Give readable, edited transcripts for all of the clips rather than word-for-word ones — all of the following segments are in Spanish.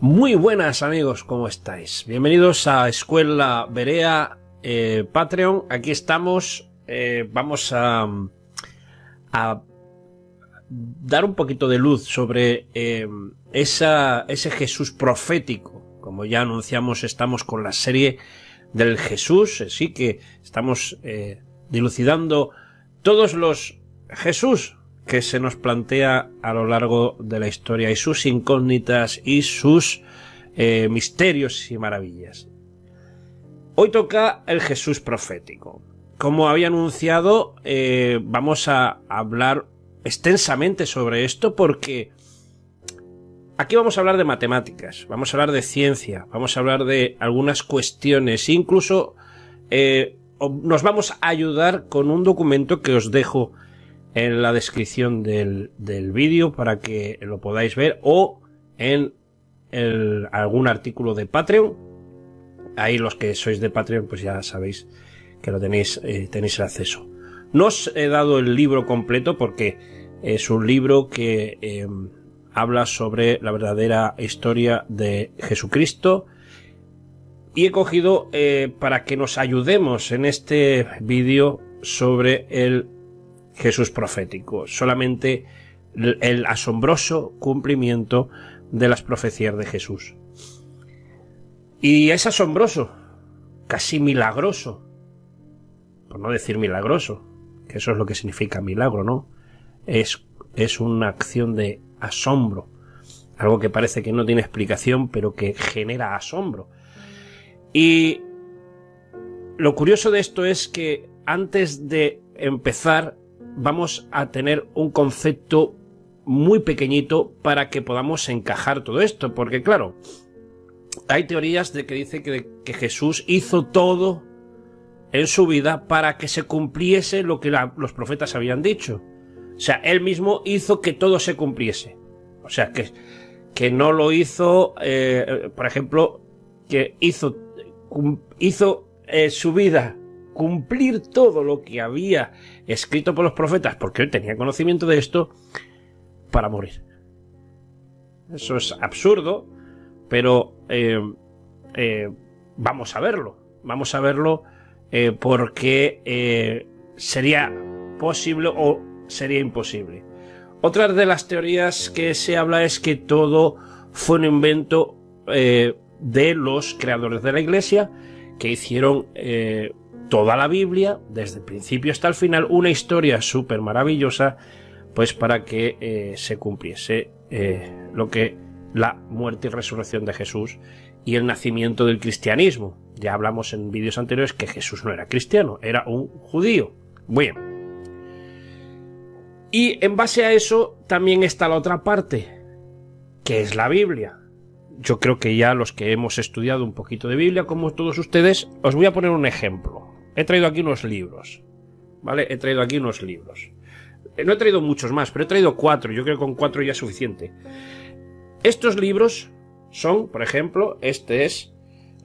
Muy buenas amigos, ¿cómo estáis? Bienvenidos a Escuela Berea Patreon. Aquí estamos, vamos a dar un poquito de luz sobre ese Jesús profético. Como ya anunciamos, estamos con la serie del Jesús, así que estamos dilucidando todos los Jesús que se nos plantea a lo largo de la historia y sus incógnitas y sus misterios y maravillas. Hoy toca el Jesús profético. Como había anunciado, vamos a hablar extensamente sobre esto porque aquí vamos a hablar de matemáticas, vamos a hablar de ciencia, vamos a hablar de algunas cuestiones, incluso nos vamos a ayudar con un documento que os dejo en la descripción del vídeo para que lo podáis ver, o en algún artículo de Patreon. Ahí los que sois de Patreon pues ya sabéis que lo tenéis el acceso. No os he dado el libro completo porque es un libro que habla sobre la verdadera historia de Jesucristo, y he cogido para que nos ayudemos en este vídeo sobre el Jesús profético, solamente el asombroso cumplimiento de las profecías de Jesús. Y es asombroso, casi milagroso, por no decir milagroso, que eso es lo que significa milagro, ¿no? Es una acción de asombro, algo que parece que no tiene explicación, pero que genera asombro. Y lo curioso de esto es que antes de empezar vamos a tener un concepto muy pequeñito para que podamos encajar todo esto, porque claro, hay teorías de que dice que Jesús hizo todo en su vida para que se cumpliese lo que los profetas habían dicho. O sea, él mismo hizo que todo se cumpliese. O sea, que no lo hizo, por ejemplo, que hizo su vida cumplir todo lo que había escrito por los profetas, porque él tenía conocimiento de esto, para morir. Eso es absurdo, pero vamos a verlo porque sería posible o sería imposible. Otra de las teorías que se habla es que todo fue un invento de los creadores de la Iglesia, que hicieron toda la Biblia, desde el principio hasta el final, una historia súper maravillosa, pues para que se cumpliese lo que la muerte y resurrección de Jesús y el nacimiento del cristianismo. Ya hablamos en vídeos anteriores que Jesús no era cristiano, era un judío. Bien. Y en base a eso también está la otra parte, que es la Biblia. Yo creo que ya los que hemos estudiado un poquito de Biblia, como todos ustedes, os voy a poner un ejemplo. He traído aquí unos libros, ¿vale? He traído aquí unos libros. No he traído muchos más, pero he traído 4. Yo creo que con 4 ya es suficiente. Estos libros son, por ejemplo, este es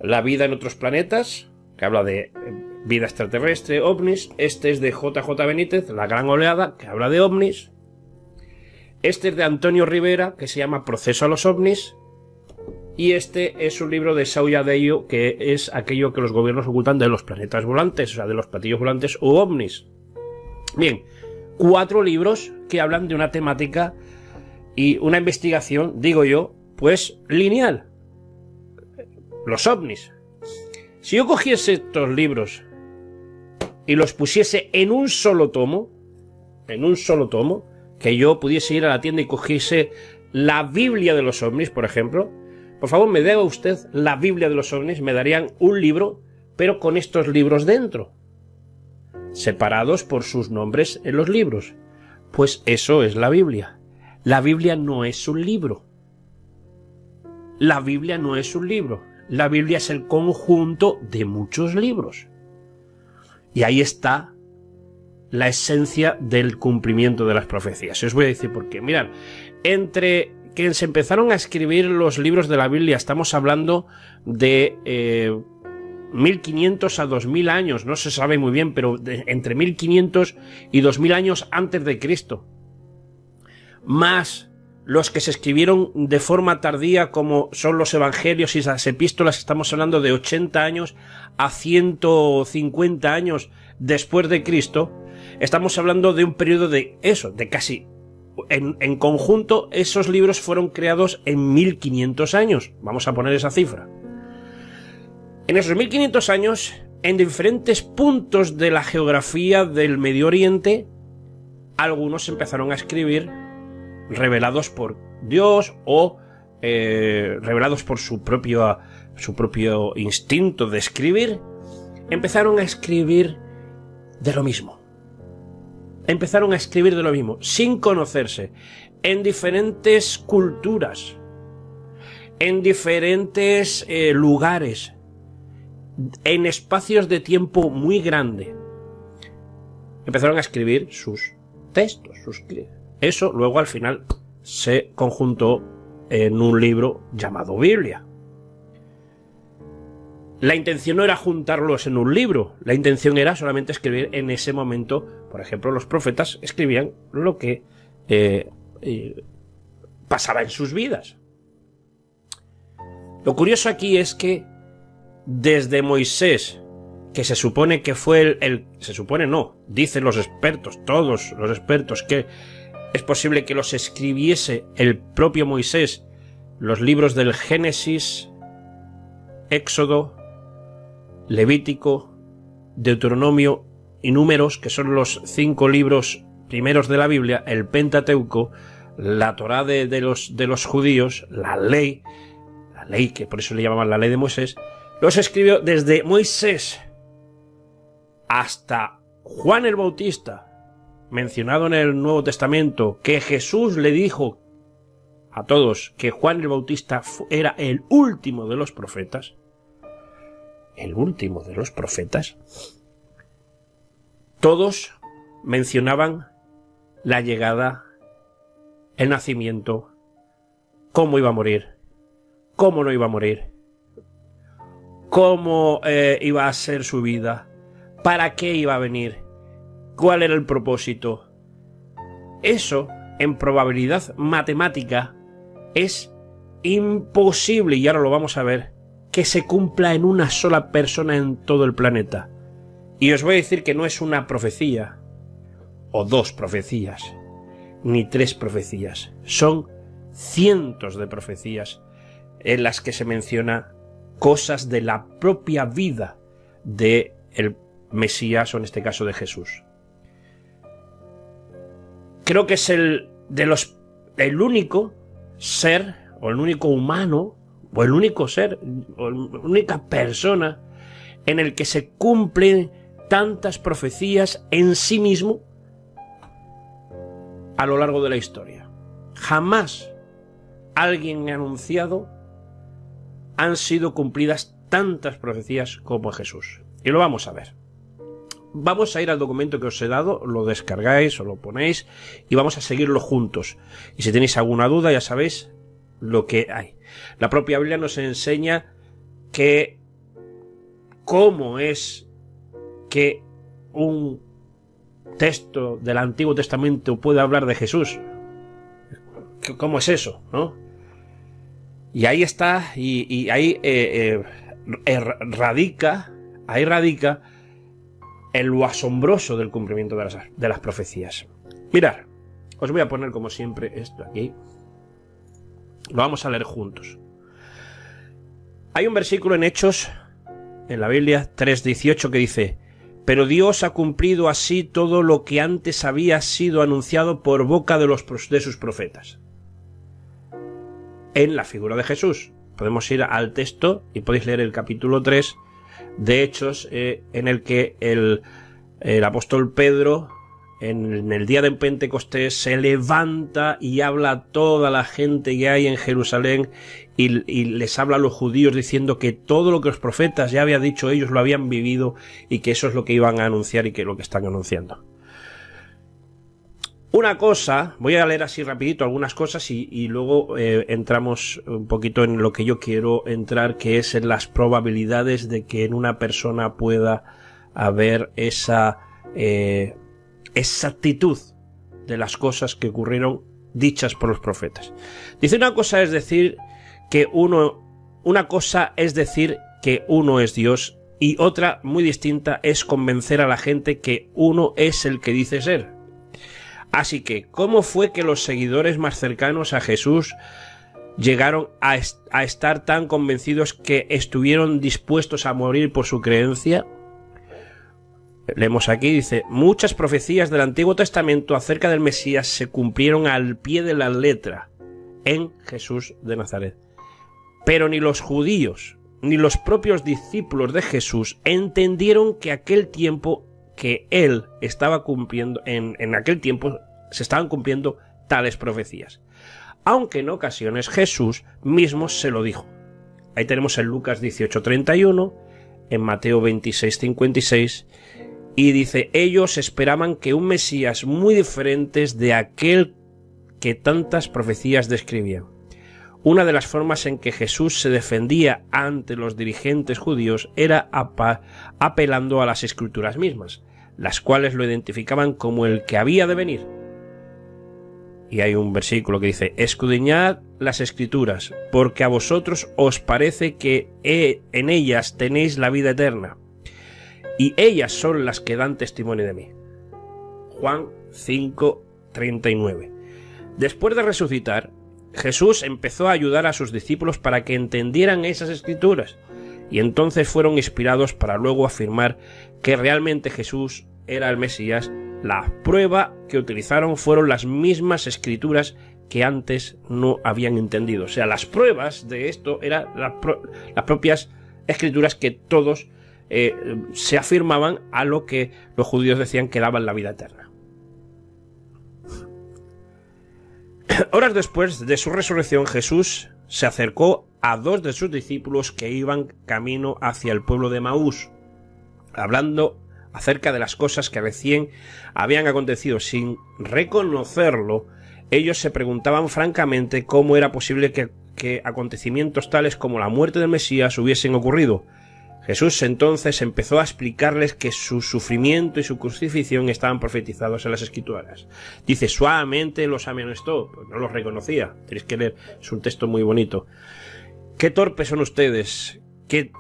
La vida en otros planetas, que habla de vida extraterrestre, ovnis. Este es de J.J. Benítez, La gran oleada, que habla de ovnis. Este es de Antonio Rivera, que se llama Proceso a los ovnis. Y este es un libro de Sauya Deyo, que es aquello que los gobiernos ocultan de los planetas volantes, o sea, de los platillos volantes u ovnis. Bien, 4 libros que hablan de una temática y una investigación, digo yo, pues lineal. Los ovnis. Si yo cogiese estos libros y los pusiese en un solo tomo, que yo pudiese ir a la tienda y cogiese la Biblia de los ovnis, por ejemplo, por favor, me dé usted la Biblia de los ovnis, me darían un libro, pero con estos libros dentro, separados por sus nombres en los libros. Pues eso es la Biblia. La Biblia no es un libro. La Biblia no es un libro. La Biblia es el conjunto de muchos libros. Y ahí está la esencia del cumplimiento de las profecías. Y os voy a decir por qué. Mirad, entre que se empezaron a escribir los libros de la Biblia, estamos hablando de 1500 a 2000 años, no se sabe muy bien, pero entre 1500 y 2000 años antes de Cristo. Más los que se escribieron de forma tardía, como son los evangelios y las epístolas, estamos hablando de 80 años a 150 años después de Cristo. Estamos hablando de un periodo de eso, de casi... En conjunto, esos libros fueron creados en 1500 años. Vamos a poner esa cifra. En esos 1500 años, en diferentes puntos de la geografía del Medio Oriente, algunos empezaron a escribir revelados por Dios o revelados por su propio instinto de escribir. Empezaron a escribir de lo mismo. Empezaron a escribir de lo mismo, sin conocerse, en diferentes culturas, en diferentes lugares, en espacios de tiempo muy grande. Empezaron a escribir sus textos, eso luego al final se conjuntó en un libro llamado Biblia. La intención no era juntarlos en un libro, la intención era solamente escribir en ese momento. Por ejemplo, los profetas escribían lo que pasaba en sus vidas. Lo curioso aquí es que desde Moisés, que se supone que fue se supone no, dicen los expertos, todos los expertos, que es posible que los escribiese el propio Moisés, los libros del Génesis, Éxodo, Levítico, Deuteronomio y Números, que son los 5 libros primeros de la Biblia, el Pentateuco, la Torá de los judíos, la ley que por eso le llamaban la ley de Moisés, los escribió desde Moisés hasta Juan el Bautista, mencionado en el Nuevo Testamento, que Jesús le dijo a todos que Juan el Bautista era el último de los profetas. El último de los profetas. Todos mencionaban la llegada, el nacimiento, cómo iba a morir, cómo no iba a morir, cómo iba a ser su vida, para qué iba a venir, cuál era el propósito. Eso, en probabilidad matemática, es imposible, y ahora lo vamos a ver, que se cumpla en una sola persona en todo el planeta. Y os voy a decir que no es una profecía, o 2 profecías, ni 3 profecías. Son cientos de profecías en las que se menciona cosas de la propia vida de el Mesías, o en este caso de Jesús. Creo que es el único ser, o el único humano, o el único ser, o la única persona en el que se cumplen tantas profecías en sí mismo a lo largo de la historia. Jamás alguien ha anunciado han sido cumplidas tantas profecías como Jesús. Y lo vamos a ver. Vamos a ir al documento que os he dado, lo descargáis o lo ponéis y vamos a seguirlo juntos. Y si tenéis alguna duda ya sabéis lo que hay. La propia Biblia nos enseña que cómo es que un texto del Antiguo Testamento puede hablar de Jesús. ¿Cómo es eso, no? Y ahí está, y ahí radica en lo asombroso del cumplimiento de las profecías. Mirad, os voy a poner como siempre esto aquí. Lo vamos a leer juntos. Hay un versículo en Hechos, en la Biblia, 3:18, que dice: pero Dios ha cumplido así todo lo que antes había sido anunciado por boca de sus profetas. En la figura de Jesús. Podemos ir al texto y podéis leer el capítulo 3 de Hechos, en el que el apóstol Pedro, en el día de Pentecostés, se levanta y habla a toda la gente que hay en Jerusalén y les habla a los judíos diciendo que todo lo que los profetas ya habían dicho ellos lo habían vivido y que eso es lo que iban a anunciar y que es lo que están anunciando. Una cosa, voy a leer así rapidito algunas cosas y luego entramos un poquito en lo que yo quiero entrar, que es en las probabilidades de que en una persona pueda haber esa exactitud de las cosas que ocurrieron dichas por los profetas. Dice, una cosa es decir que uno es Dios, y otra muy distinta es convencer a la gente que uno es el que dice ser. Así que, ¿cómo fue que los seguidores más cercanos a Jesús llegaron a estar tan convencidos que estuvieron dispuestos a morir por su creencia? Leemos aquí, dice, muchas profecías del Antiguo Testamento acerca del Mesías se cumplieron al pie de la letra en Jesús de Nazaret. Pero ni los judíos ni los propios discípulos de Jesús entendieron que aquel tiempo que él estaba cumpliendo, en aquel tiempo se estaban cumpliendo tales profecías. Aunque en ocasiones Jesús mismo se lo dijo. Ahí tenemos en Lucas 18:31, en Mateo 26:56, y dice, ellos esperaban que un Mesías muy diferente de aquel que tantas profecías describían. Una de las formas en que Jesús se defendía ante los dirigentes judíos era apelando a las Escrituras mismas, las cuales lo identificaban como el que había de venir. Y hay un versículo que dice, escudriñad las Escrituras, porque a vosotros os parece que en ellas tenéis la vida eterna, y ellas son las que dan testimonio de mí. Juan 5:39. Después de resucitar, Jesús empezó a ayudar a sus discípulos para que entendieran esas Escrituras, y entonces fueron inspirados para luego afirmar que realmente Jesús era el Mesías. La prueba que utilizaron fueron las mismas Escrituras que antes no habían entendido. O sea, las pruebas de esto eran las propias Escrituras que todos se afirmaban a lo que los judíos decían que daban la vida eterna. Horas después de su resurrección, Jesús se acercó a dos de sus discípulos que iban camino hacia el pueblo de Maús, hablando acerca de las cosas que recién habían acontecido. Sin reconocerlo, ellos se preguntaban francamente cómo era posible que acontecimientos tales como la muerte del Mesías hubiesen ocurrido. Jesús entonces empezó a explicarles que su sufrimiento y su crucifixión estaban profetizados en las Escrituras. Dice, suavemente los amonestó, pues no los reconocía. Tenéis que leer, es un texto muy bonito. Qué torpes son ustedes,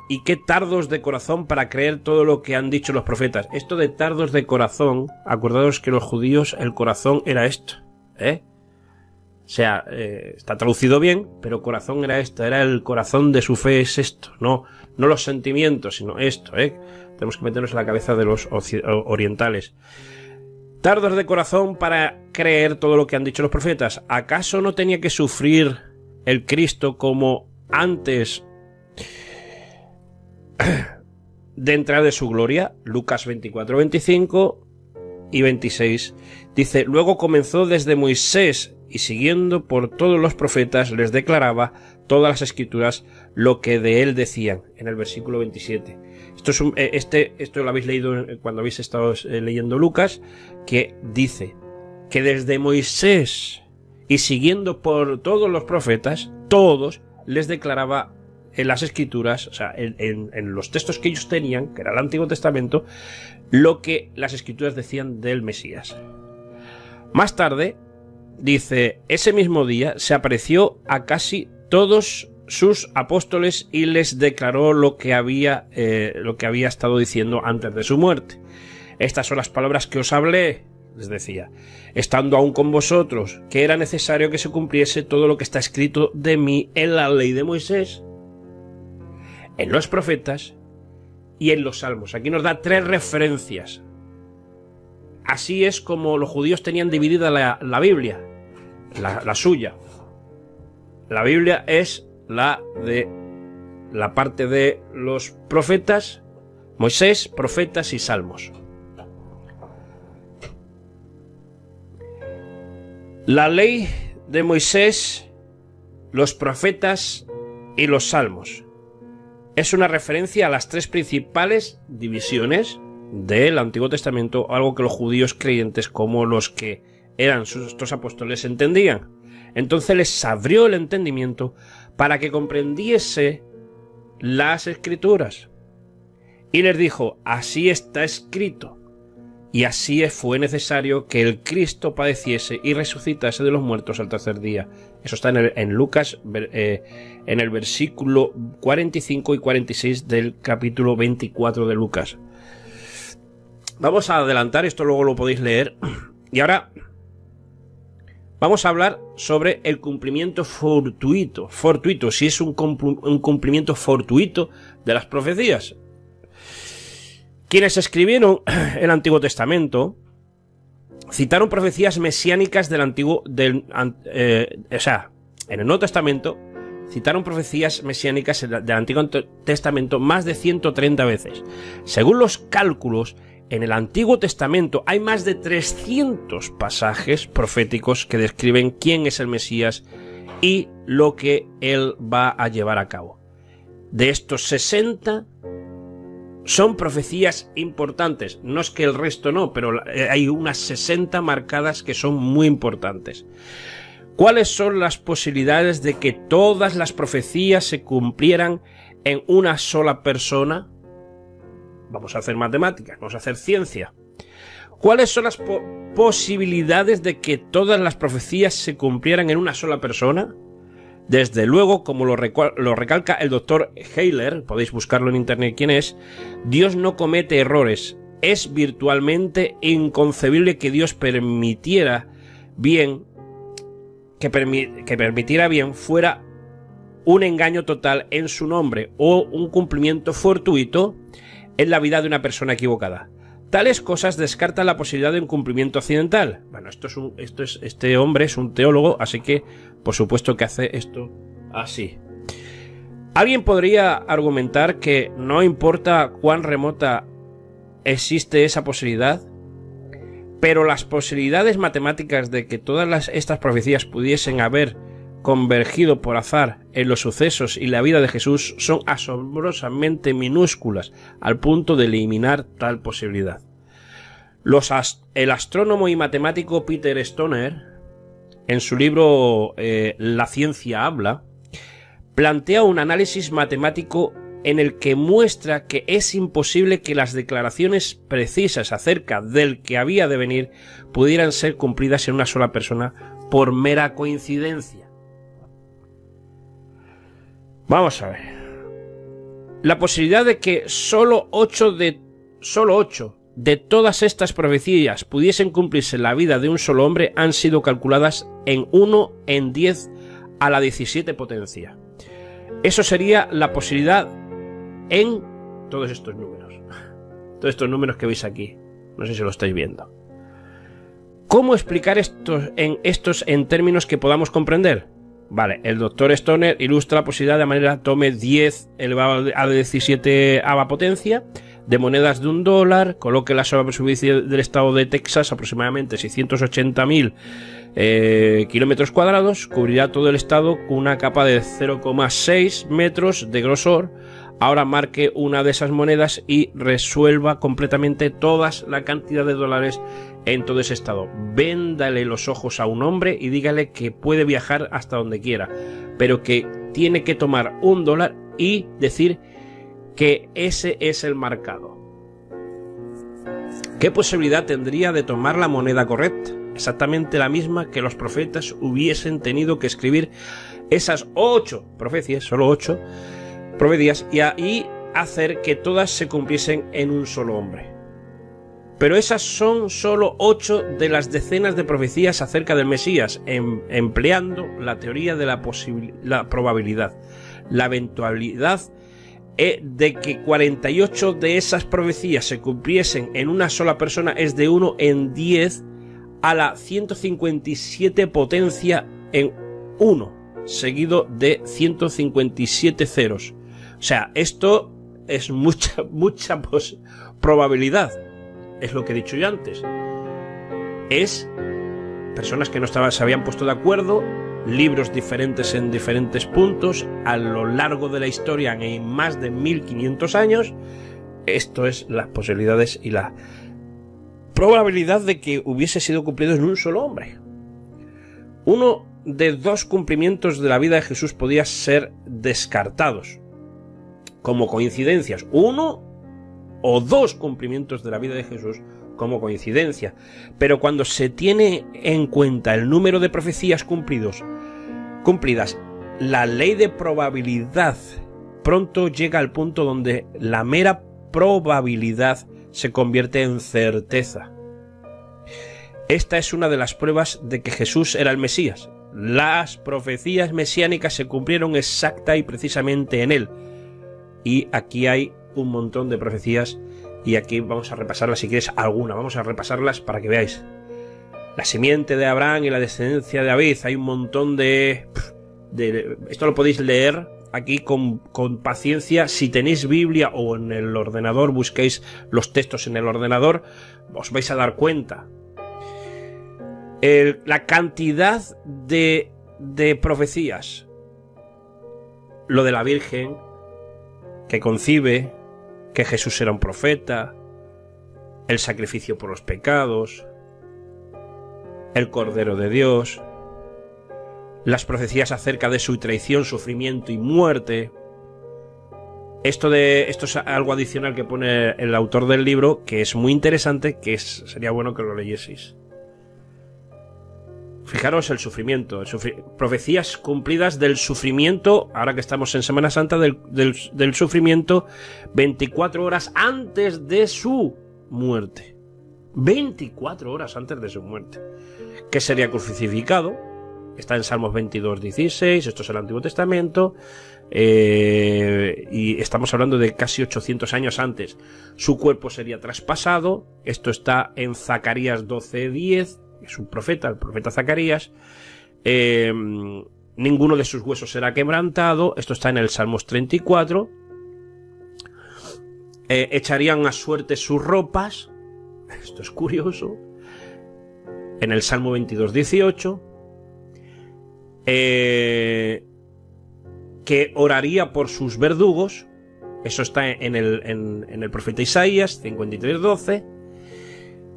y qué tardos de corazón para creer todo lo que han dicho los profetas. Esto de tardos de corazón, acordaos que los judíos el corazón era esto, O sea, está traducido bien, pero corazón era esto, era el corazón de su fe, es esto, no los sentimientos, sino esto, Tenemos que meternos en la cabeza de los orientales. Tardos de corazón para creer todo lo que han dicho los profetas. ¿Acaso no tenía que sufrir el Cristo como antes de entrar de su gloria? Lucas 24:25 y 26. Dice, luego comenzó desde Moisés y siguiendo por todos los profetas les declaraba todas las Escrituras lo que de él decían, en el versículo 27. Esto lo habéis leído cuando habéis estado leyendo Lucas, que dice que desde Moisés y siguiendo por todos los profetas, todos les declaraba en las Escrituras, o sea, en los textos que ellos tenían, que era el Antiguo Testamento, lo que las Escrituras decían del Mesías. Más tarde, dice, ese mismo día se apareció a casi todos sus apóstoles y les declaró lo que había estado diciendo antes de su muerte. Estas son las palabras que os hablé, les decía, estando aún con vosotros, que era necesario que se cumpliese todo lo que está escrito de mí en la ley de Moisés, en los profetas y en los salmos. Aquí nos da 3 referencias. Así es como los judíos tenían dividida la Biblia, la suya. La Biblia es la parte de los profetas, Moisés, profetas y salmos. La ley de Moisés, los profetas y los salmos es una referencia a las 3 principales divisiones del Antiguo Testamento, algo que los judíos creyentes, como los que eran estos apóstoles, entendían. Entonces les abrió el entendimiento para que comprendiese las Escrituras y les dijo, así está escrito. y así fue necesario que el Cristo padeciese y resucitase de los muertos al tercer día. Eso está en Lucas, en el versículo 45 y 46 del capítulo 24 de Lucas. Vamos a adelantar, esto luego lo podéis leer. Y ahora vamos a hablar sobre el cumplimiento fortuito, si es un cumplimiento fortuito de las profecías. Quienes escribieron el Antiguo Testamento citaron profecías mesiánicas del en el Nuevo Testamento citaron profecías mesiánicas del Antiguo Testamento más de 130 veces. Según los cálculos, en el Antiguo Testamento hay más de 300 pasajes proféticos que describen quién es el Mesías y lo que él va a llevar a cabo. De estos 60 son profecías importantes. No es que el resto no, pero hay unas 60 marcadas que son muy importantes. ¿Cuáles son las posibilidades de que todas las profecías se cumplieran en una sola persona? Vamos a hacer matemáticas, vamos a hacer ciencia. ¿Cuáles son las posibilidades de que todas las profecías se cumplieran en una sola persona? Desde luego, como lo recalca el doctor Heiler, podéis buscarlo en internet quién es, Dios no comete errores. Es virtualmente inconcebible que Dios permitiera bien fuera un engaño total en su nombre o un cumplimiento fortuito en la vida de una persona equivocada. Tales cosas descartan la posibilidad de un cumplimiento accidental. Bueno, este hombre es un teólogo, así que por supuesto que hace esto así. Alguien podría argumentar que no importa cuán remota existe esa posibilidad, pero las posibilidades matemáticas de que todas estas profecías pudiesen haber convergido por azar en los sucesos y la vida de Jesús son asombrosamente minúsculas al punto de eliminar tal posibilidad. El astrónomo y matemático Peter Stoner, en su libro La ciencia habla, plantea un análisis matemático en el que muestra que es imposible que las declaraciones precisas acerca del que había de venir pudieran ser cumplidas en una sola persona por mera coincidencia. Vamos a ver. La posibilidad de que solo 8 de todas estas profecías pudiesen cumplirse en la vida de un solo hombre han sido calculadas en 1 en 10 a la 17 potencia. Eso sería la posibilidad en todos estos números. Todos estos números que veis aquí. No sé si lo estáis viendo. ¿Cómo explicar estos en términos que podamos comprender? Vale, el doctor Stoner ilustra la posibilidad de manera tome 10 elevado a 17 potencia de monedas de $1, coloque la superficie del estado de Texas aproximadamente 680.000 kilómetros cuadrados, cubrirá todo el estado con una capa de 0,6 metros de grosor. Ahora marque una de esas monedas y resuelva completamente toda la cantidad de dólares en todo ese estado. Véndale los ojos a un hombre y dígale que puede viajar hasta donde quiera, pero que tiene que tomar $1 y decir que ese es el marcado. ¿Qué posibilidad tendría de tomar la moneda correcta? Exactamente la misma que los profetas hubiesen tenido que escribir esas 8 profecías, solo 8 profecías, y ahí hacer que todas se cumpliesen en un solo hombre. Pero esas son solo 8 de las decenas de profecías acerca del Mesías, empleando la teoría de la probabilidad. La eventualidad de que 48 de esas profecías se cumpliesen en una sola persona es de 1 en 10 a la 157 potencia en 1, seguido de 157 ceros. O sea, esto es mucha probabilidad. Es lo que he dicho yo antes. Es personas que no se habían puesto de acuerdo, libros diferentes en diferentes puntos, a lo largo de la historia en más de 1500 años. Esto es las posibilidades y la probabilidad de que hubiese sido cumplido en un solo hombre. Uno de 2 cumplimientos de la vida de Jesús podía ser descartados como coincidencias. 1 o 2 cumplimientos de la vida de Jesús como coincidencia. Pero cuando se tiene en cuenta el número de profecías cumplidas, la ley de probabilidad pronto llega al punto donde la mera probabilidad se convierte en certeza. Esta es una de las pruebas de que Jesús era el Mesías. Las profecías mesiánicas se cumplieron exacta y precisamente en él. Y aquí hay un montón de profecías y aquí vamos a repasarlas, si quieres alguna, vamos a repasarlas para que veáis. La simiente de Abraham y la descendencia de David, hay un montón de esto lo podéis leer aquí con paciencia. Si tenéis Biblia o en el ordenador, busquéis los textos en el ordenador, os vais a dar cuenta. La cantidad de profecías. Lo de la Virgen que concibe que Jesús era un profeta, el sacrificio por los pecados, el Cordero de Dios, las profecías acerca de su traición, sufrimiento y muerte. Esto es algo adicional que pone el autor del libro, que es muy interesante, sería bueno que lo leyeseis. Fijaros el sufrimiento, profecías cumplidas del sufrimiento, ahora que estamos en Semana Santa, del sufrimiento 24 horas antes de su muerte. 24 horas antes de su muerte. Que sería crucificado. Está en Salmos 22:16, esto es el Antiguo Testamento, y estamos hablando de casi 800 años antes. Su cuerpo sería traspasado, esto está en Zacarías 12:10, es un profeta, el profeta Zacarías. Ninguno de sus huesos será quebrantado, esto está en el Salmos 34. Echarían a suerte sus ropas, esto es curioso, en el Salmo 22:18. Que oraría por sus verdugos, eso está en el profeta Isaías 53:12.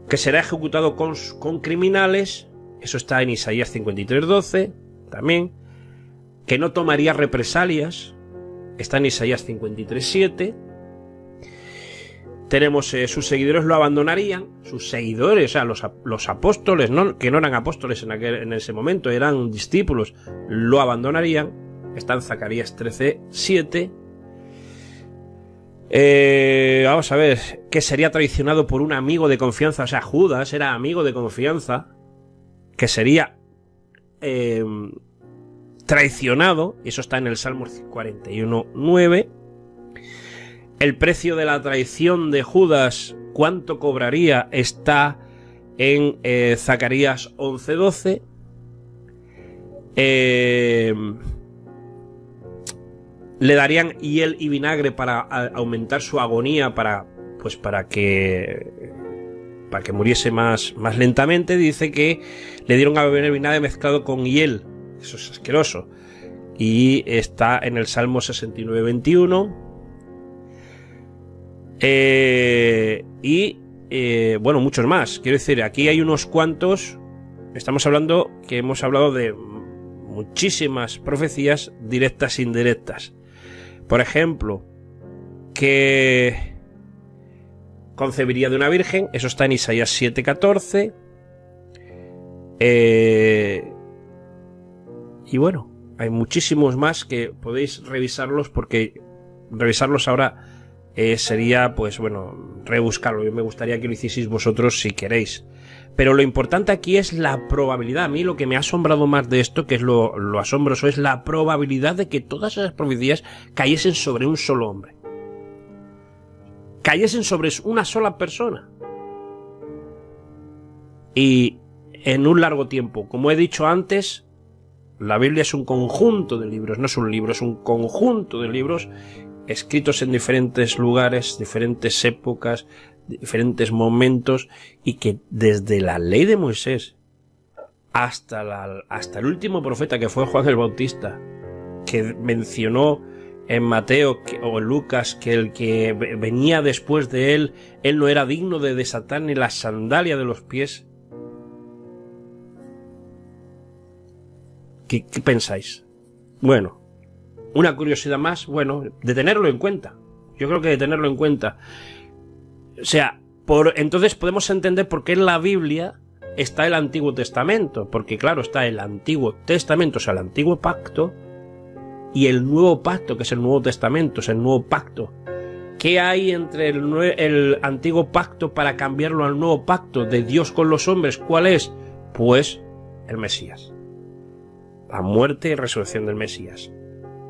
Que será ejecutado con criminales, eso está en Isaías 53:12 también. Que no tomaría represalias, está en Isaías 53:7. Tenemos sus seguidores lo abandonarían, sus seguidores, o sea, los apóstoles, que no eran apóstoles en ese momento, eran discípulos, lo abandonarían. Está en Zacarías 13:7. Vamos a ver, que sería traicionado por un amigo de confianza, o sea, Judas era amigo de confianza, que sería traicionado, y eso está en el Salmo 41:9. El precio de la traición de Judas, ¿cuánto cobraría? Está en Zacarías 11:12. Le darían hiel y vinagre para aumentar su agonía, para que muriese más lentamente. Dice que le dieron a beber el vinagre mezclado con hiel. Eso es asqueroso. Y está en el Salmo 69:21. Bueno, muchos más. Quiero decir, aquí hay unos cuantos. Hemos hablado de muchísimas profecías directas e indirectas. Por ejemplo, que concebiría de una virgen, eso está en Isaías 7:14. Y bueno, hay muchísimos más que podéis revisarlos, porque revisarlos ahora sería, pues bueno, rebuscarlo. Yo me gustaría que lo hicieseis vosotros si queréis. Pero lo importante aquí es la probabilidad. A mí lo que me ha asombrado más de esto, que es lo asombroso, es la probabilidad de que todas esas profecías cayesen sobre un solo hombre. Cayesen sobre una sola persona. Y en un largo tiempo. Como he dicho antes, la Biblia es un conjunto de libros, no es un libro, es un conjunto de libros escritos en diferentes lugares, diferentes épocas, diferentes momentos, y que desde la ley de Moisés hasta el último profeta, que fue Juan el Bautista, que mencionó en Mateo o en Lucas que el que venía después de él no era digno de desatar ni la sandalia de los pies. ¿Qué pensáis? Bueno, una curiosidad más, bueno, de tenerlo en cuenta. Yo creo que de tenerlo en cuenta. O sea, Entonces podemos entender por qué en la Biblia está el Antiguo Testamento, porque claro, está el Antiguo Testamento, o sea, el Antiguo Pacto, y el Nuevo Pacto, que es el Nuevo Testamento, es el Nuevo Pacto. ¿Qué hay entre el Antiguo Pacto para cambiarlo al Nuevo Pacto de Dios con los hombres? ¿Cuál es? Pues el Mesías. La muerte y resurrección del Mesías.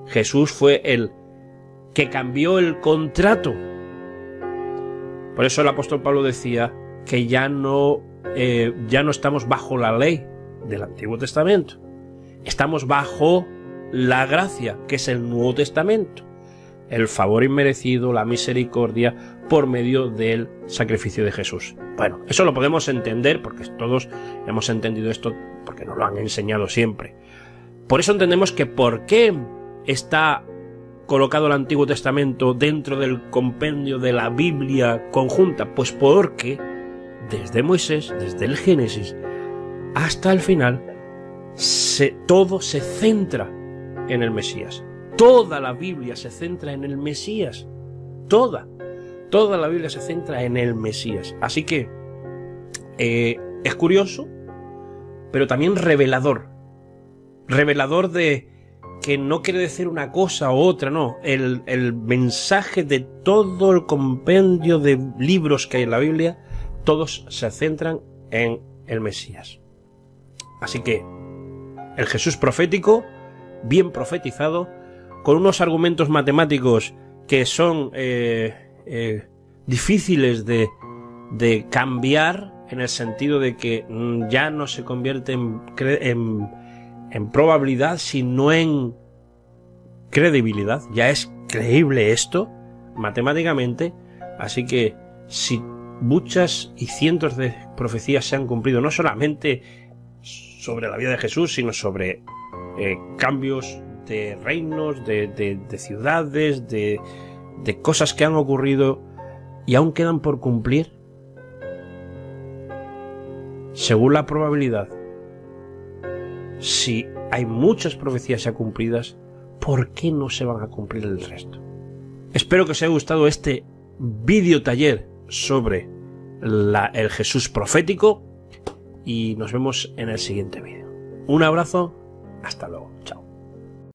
Jesús fue el que cambió el contrato. Por eso el apóstol Pablo decía que ya no estamos bajo la ley del Antiguo Testamento. Estamos bajo la gracia, que es el Nuevo Testamento. El favor inmerecido, la misericordia por medio del sacrificio de Jesús. Bueno, eso lo podemos entender porque todos hemos entendido esto porque nos lo han enseñado siempre. Por eso entendemos que por qué está colocado el Antiguo Testamento dentro del compendio de la Biblia conjunta. Pues porque desde Moisés, desde el Génesis hasta el final, todo se centra en el Mesías. Toda la Biblia se centra en el Mesías. Toda la Biblia se centra en el Mesías. Así que es curioso, pero también revelador. Revelador de que no quiere decir una cosa u otra, no. El mensaje de todo el compendio de libros que hay en la Biblia, todos se centran en el Mesías. Así que el Jesús profético, bien profetizado, con unos argumentos matemáticos que son difíciles de cambiar, en el sentido de que ya no se convierte en probabilidad, sino en credibilidad. Ya es creíble esto matemáticamente. Así que si muchas y cientos de profecías se han cumplido, no solamente sobre la vida de Jesús, sino sobre cambios de reinos, de ciudades, de cosas que han ocurrido y aún quedan por cumplir, según la probabilidad, si hay muchas profecías ya cumplidas, ¿por qué no se van a cumplir el resto? Espero que os haya gustado este vídeo taller sobre el Jesús profético y nos vemos en el siguiente vídeo. Un abrazo, hasta luego, chao.